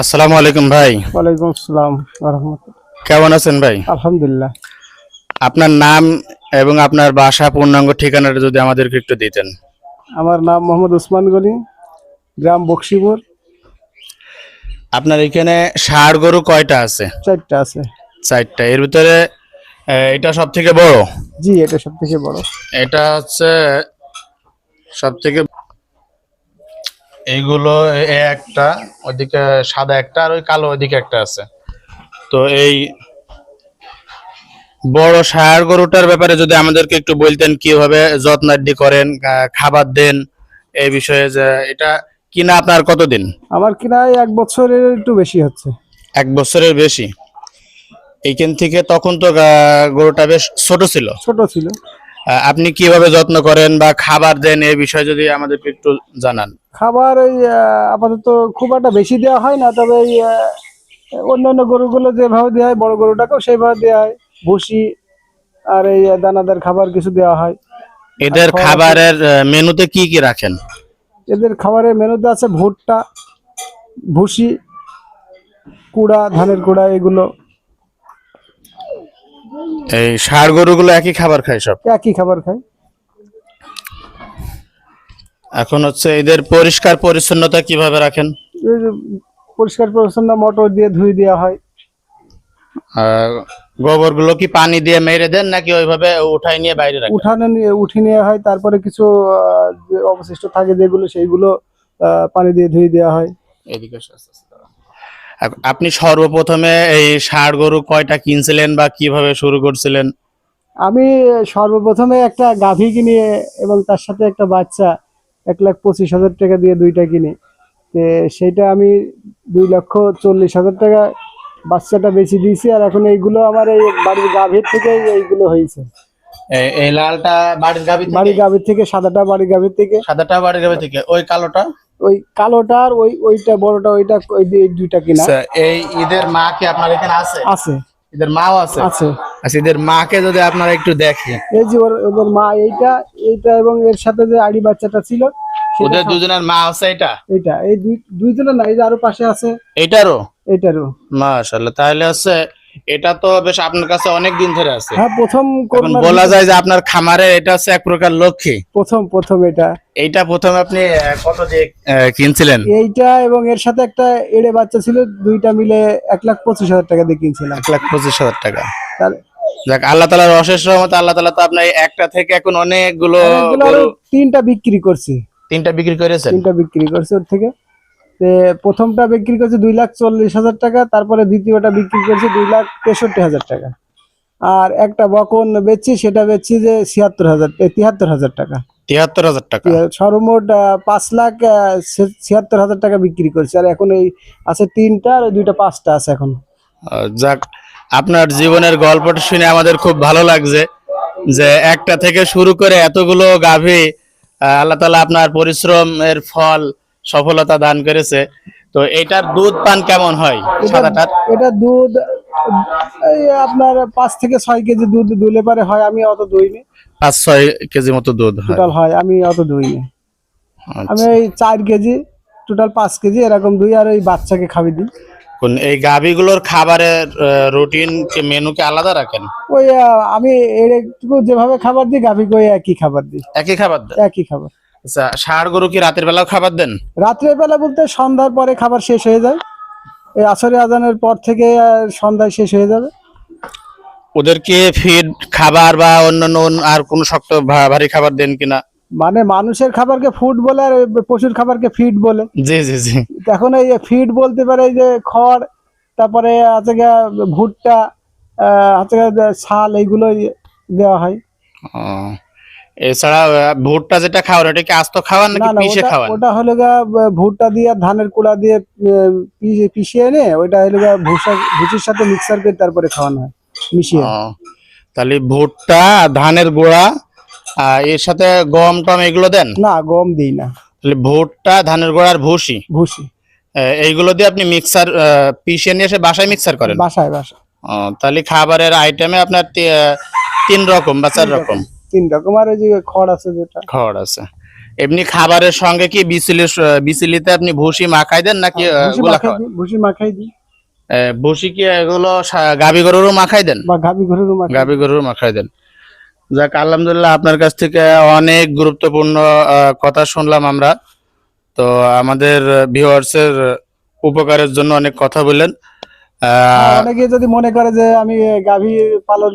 আসসালামু আলাইকুম ভাই। ওয়ালাইকুম আসসালাম ওয়া রাহমাতুল্লাহ। কেমন আছেন ভাই? আলহামদুলিল্লাহ। আপনার নাম এবং আপনার বাসা, পূর্ণাঙ্গ ঠিকানাটা যদি আমাদেরকে একটু দিতেন। আমার নাম মোহাম্মদ উসমান গনি, গ্রাম বকশিপুর। আপনার এখানে ষাঁড় গরু কয়টা আছে? 4টা আছে। 4টা। এর ভিতরে এটা সব থেকে বড়? জি, এটা সব থেকে বড়। এটা হচ্ছে সব থেকে। এইগুলো একটা, ওইদিকে সাদা একটা, আর ওই কালো ওইদিকে একটা আছে। তো এই বড় ষাঁড় গরুটার ব্যাপারে যদি আমাদেরকে একটু বলতেন, কিভাবে যত্নার্থী করেন, খাবার দেন, এই বিষয়ে। যে এটা কিনা আপনার কতদিন? আমার কিনায় 1 বছরের একটু বেশি হচ্ছে। 1 বছরের বেশি। এইখান থেকে তখন তো গরুটা বেশ ছোট ছিল। ছোট ছিল। আপনি কিভাবে যত্ন করেন বা খাবার দেন, এই বিষয়ে যদি আমাদেরকে একটু জানান। খাবার ওই আপাতত খুব একটা বেশি দেওয়া হয় না, তবে এই অন্যান্য গরুগুলো যেভাবে দেওয়া হয় বড় গরুটাকেও সেইভাবে দেওয়া হয়। ভুসি আর এই দানাদার খাবার কিছু দেওয়া হয়। এদের খাবারের মেনুতে কি কি রাখেন? এদের খাবারের মেনুতে আছে ভুট্টা, ভুসি, কুড়া, ধানের কুড়া, এগুলো। এই ষাঁড় গরুগুলো একই খাবার খায় সব? একই খাবার খায়। এখন হচ্ছে এদের পরিষ্কার পরিচ্ছন্নতা কিভাবে রাখেন? এই যে পরিষ্কার পরিচ্ছন্ন মোটর দিয়ে ধুই দেওয়া হয়। গোবর গুলো কি পানি দিয়ে মেরে দেন, নাকি ওইভাবে উঠাই নিয়ে বাইরে রাখেন? উঠে নেওয়া হয়, তারপরে কিছু যে অবশিষ্ট থাকে যেগুলো সেইগুলো পানি দিয়ে ধুয়ে দেওয়া হয়। এদিকে আপনি সর্বপ্রথমে এই ষাঁড় গরু কয়টা কিনছিলেন বা কিভাবে শুরু করছিলেন? আমি সর্বপ্রথমে একটা গাভী কিনি এবং তার সাথে একটা বাচ্চা 1,25,000 টাকা দিয়ে 2টা কিনি। তো সেইটা আমি 2,40,000 টাকা বাচ্চাটা বেশি দিয়েছি। আর এখন এইগুলো আমার এই বাড়ির গাভীর থেকে এইগুলো হয়েছে। এই লালটা বাড়ির গাভী থেকে? বাড়ির গাভীর থেকে। সাদাটা বাড়ির গাভীর থেকে। সাদাটা বাড়ির গাভী থেকে। ওই কালোটা? ওই কালোটা আর ওইটা বড়টা, ওইটা ওই 2টা কিনা। আচ্ছা, এই ঈদের মা কি আপনার এখানে আছে? আছে। ঈদের মাও আছে? আছে। আচ্ছা, ঈদের মাকে যদি আপনারা একটু দেখেন। এই যে ওদের মা এইটা এবং এর সাথে যে আড়ি বাচ্চাটা ছিল ওদের দুজনের মা আছে? এইটা এই দুইজনের না, এই যে আরো পাশে আছে এইটারও? এইটারও। মাশাআল্লাহ। তাহলে হচ্ছে এটা তো বেশ আপনার কাছে অনেক দিন ধরে আছে। হ্যাঁ, প্রথম এখন বলা যায় যে আপনার খামারে এটা হচ্ছে এক প্রকার লক্ষ্মী। প্রথম এইটা প্রথম আপনি কত দিয়ে কিনছিলেন? এইটা এবং এর সাথে একটা এড়ে বাচ্চা ছিল, 2টা মিলে 1,25,000 টাকা দিয়ে কিনছিলাম। 1,25,000 টাকা। যাক, আল্লাহ তাআলার অশেষ রহমত। আল্লাহ তাআলা তো আপনার একটা থেকে এখন অনেকগুলো 3টা বিক্রি করছি। 3টা বিক্রি করেছেন? 3টা বিক্রি করছি ওর থেকে। প্রথমটা বিক্রি করছি 2,40,000 টাকা, তারপরে দ্বিতীয়টা বিক্রি করছি 2,63,000 টাকা। আর একটা বকন বেচছি, সেটা বেচছি যে 73,000 টাকা। 73,000 টাকা। সর্বমোট 5,76,000 টাকা বিক্রি করছি। আর এখন এই আছে 3টা, আর 2টা 5টা আছে এখন। যাক, আপনার জীবনের গল্পটা শুনে আমাদের খুব ভালো লাগছে, যে একটা থেকে শুরু করে এতগুলো গাভী আল্লাহ তাআলা আপনার পরিশ্রমের ফল, সফলতা দান করেছে। তো এটার দুধ পান কেমন হয় সাদাটার? এটা দুধ এই আপনার 5 থেকে 6 কেজি দুধ দুলে পারে হয়। আমি অত দুইনি। 5-6 কেজি মতো দুধ হয় টোটাল হয়, আমি অত দুইনি। আমি আচ্ছা। এই 4 কেজি, টোটাল 5 কেজি এরকম দুই। আর ওই বাচ্চাকে খাবি দিই। এই গাভীগুলোর খাবারের রুটিন মেনু কি আলাদা রাখেন? ওই আমি একটু যেভাবে খাবার দিই, গাভীকে ওই একই খাবার দিই। একই খাবার দেন? একই খাবার। আচ্ছা, ষাঁড় গরু কি রাতের বেলাও খাবার দেন? রাত্রের বেলা বলতে সন্ধ্যার পরে খাবার শেষ হয়ে যায়। এই আসরে আজানের পর থেকে সন্ধ্যায় শেষ হয়ে যাবে। ওদেরকে ফিড খাবার বা অন্যান্য আর কোন শক্ত ভারী খাবার দেন কিনা? মানে মানুষের খাবারকে ফুড বলে, আর পশুর খাবারকে ফিড বলে। জি জি জি। এখন এই ফিড বলতে পারে এই যে খড়, তারপরে আছে গিয়া ভুট্টা, আছে গিয়া ছাল, এইগুলো দেওয়া হয়। এছাড়া ভুট্টা যেটা খাওয়ান, এটা কি আস্ত খাওয়ান নাকি পিষে খাওয়ান? ওটা হলো গিয়া ভুট্টা দিয়ে ধানের কুড়া দিয়ে পিষিয়ে এনে ওইটা হলো গিয়া ভুসির সাথে মিক্সার করে তারপরে খাওয়ানো হয় মিশিয়ে। তাহলে ভুট্টা, ধানের গুঁড়া, এর সাথে গম টম এগুলো দেন? না, গম দিই না। তাহলে ভুট্টা, ধানের গুঁড়া আর ভুসি এইগুলো দিয়ে আপনি মিক্সার পিষে নিয়ে এসে বাসায় মিক্সার করেন? বাসায়। তাহলে খাবারের আইটেমে আপনার 3 রকম বা 4 রকম? 3 রকম। আর ওই যে খড় আছে, যেটা খড় আছে। এমনি খাবারের সঙ্গে কি বিচলিতে আপনি ভুসি মাখাই দেন নাকি গুলা খাওয়ান? ভুসি মাখাই দিই, ভুসি কি এগুলো গাভী গরুরও মাখাই দেন? বা গাভী ঘরেরও মাখাই গাভী গরুর মাখাই দেন। যাক, আলহামদুলিল্লাহ, আপনার কাছ থেকে অনেক গুরুত্বপূর্ণ কথা শুনলাম আমরা। তো আমাদের ভিউয়ার্সের উপকারের জন্য অনেক কথা বললেন। অনেকে যদি মনে করে যে আমি গাভী পালন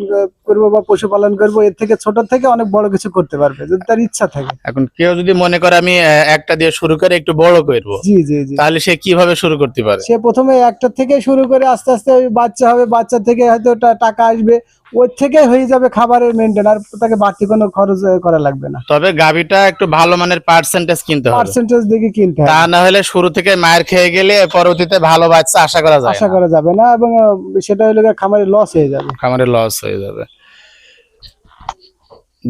করব বা পশু পালন করব, এর থেকে ছোট থেকে অনেক বড় কিছু করতে পারবে যদি তার ইচ্ছা থাকে। এখন কেউ যদি মনে করে আমি একটা দিয়ে শুরু করে একটু বড় করবো, জি জি জি, তাহলে সে কিভাবে শুরু করতে পারে? সে প্রথমে একটা থেকে শুরু করে আস্তে আস্তে ওই বাচ্চা হবে, বাচ্চা থেকে হয়তো টাকা আসবে, ওই থেকে হয়ে যাবে খাবারের মেনটেন, আর তাকে বাড়তি কোনো খরচ করা লাগবে না। তবে গাভীটা একটু ভালো মানের পার্সেন্টেজ কিনতে হবে, পার্সেন্টেজ দেখে কিনতে তা হবে, না হলে শুরু থেকে মায়ের খেয়ে গেলে পরবর্তীতে ভালো বাচ্চা আশা করা যায় আশা না। করা যাবে না, এবং সেটা হলে খামারে লস হয়ে যাবে। খামারে লস হয়ে যাবে।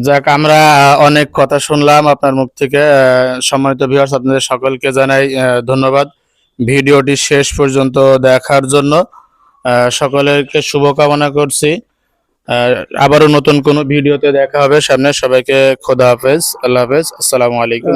যাক, আমরা অনেক কথা শুনলাম আপনার মুখ থেকে। সম্মানিত ভিউয়ার্স, আপনাদের সকলকে জানাই ধন্যবাদ ভিডিওটি শেষ পর্যন্ত দেখার জন্য। সকলেরকে শুভকামনা করছি। আবারও নতুন কোনো ভিডিওতে দেখা হবে সামনে। সবাইকে খোদা হাফেজ, আল্লাহ হাফেজ, আসসালামু আলাইকুম।